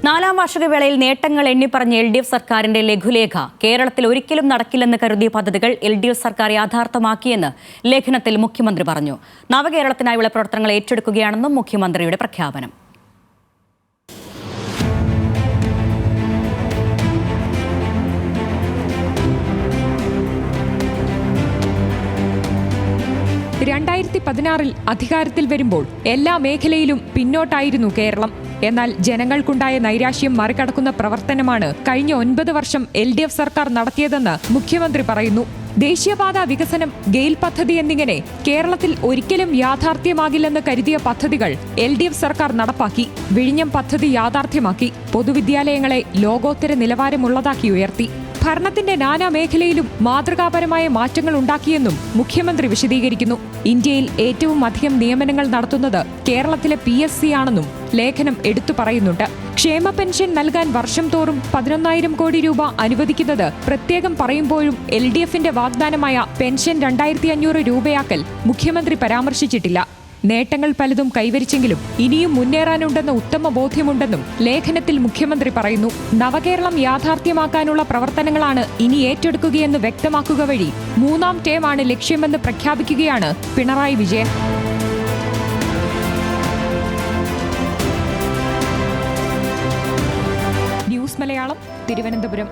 നാലാം വാർഷിക വേളയിൽ നേട്ടങ്ങൾ എണ്ണിപ്പറഞ്ഞ LDF സർക്കാരിന്റെ ലഘുലേഖ കേരളത്തിൽ ഒരിക്കലും നടക്കില്ലെന്ന് കരുതിയ പദ്ധതികൾ LDF സർക്കാർ യാഥാർത്ഥ്യമാക്കിയെന്ന് ലേഖനത്തിൽ മുഖ്യമന്ത്രി പറഞ്ഞു. നവകേരളത്തിനായുള്ള പ്രവർത്തനങ്ങൾ ഏറ്റെടുക്കുകയാണെന്നും മുഖ്യമന്ത്രിയുടെ പ്രഖ്യാപനം. അധികാരത്തിൽ വരുമ്പോൾ എല്ലാ മേഖലയിലും പിന്നോട്ടായിരുന്നു കേരളം. എന്നാൽ ജനങ്ങൾക്കുണ്ടായ നൈരാശ്യം മറികടക്കുന്ന പ്രവർത്തനമാണ് കഴിഞ്ഞ 9 വർഷം LDF സർക്കാർ നടത്തിയതെന്ന് മുഖ്യമന്ത്രി പറയുന്നു. ദേശീയപാത വികസനം, ഗെയിൽ പദ്ധതി എന്നിങ്ങനെ കേരളത്തിൽ ഒരിക്കലും യാഥാർത്ഥ്യമാകില്ലെന്ന് കരുതിയ പദ്ധതികൾ LDF സർക്കാർ നടപ്പാക്കി. വിഴിഞ്ഞം പദ്ധതി യാഥാർത്ഥ്യമാക്കി. പൊതുവിദ്യാലയങ്ങളെ ലോകോത്തര നിലവാരമുള്ളതാക്കി ഉയർത്തി. ഭരണത്തിന്റെ നാനാ മേഖലയിലും മാതൃകാപരമായ മാറ്റങ്ങൾ ഉണ്ടാക്കിയെന്നും മുഖ്യമന്ത്രി വിശദീകരിക്കുന്നു. ഇന്ത്യയിൽ ഏറ്റവും അധികം നിയമനങ്ങൾ നടത്തുന്നത് കേരളത്തിലെ PSC ആണെന്നും ലേഖനം എടുത്തു പറയുന്നുണ്ട്. ക്ഷേമ പെൻഷൻ നൽകാൻ വർഷം തോറും 11,000 കോടി രൂപ അനുവദിക്കുന്നത് പ്രത്യേകം പറയുമ്പോഴും LDFന്റെ വാഗ്ദാനമായ പെൻഷൻ 2,500 രൂപയാക്കൽ മുഖ്യമന്ത്രി പരാമർശിച്ചിട്ടില്ല. നേട്ടങ്ങൾ പലതും കൈവരിച്ചെങ്കിലും ഇനിയും മുന്നേറാനുണ്ടെന്ന ഉത്തമ ബോധ്യമുണ്ടെന്നും ലേഖനത്തിൽ മുഖ്യമന്ത്രി പറയുന്നു. നവകേരളം യാഥാർത്ഥ്യമാക്കാനുള്ള പ്രവർത്തനങ്ങളാണ് ഇനി ഏറ്റെടുക്കുകയെന്ന് വ്യക്തമാക്കുക വഴി 3ാം ടേമാണ് ലക്ഷ്യമെന്ന് പ്രഖ്യാപിക്കുകയാണ് പിണറായി വിജയൻ. ന്യൂസ് മലയാളം, തിരുവനന്തപുരം.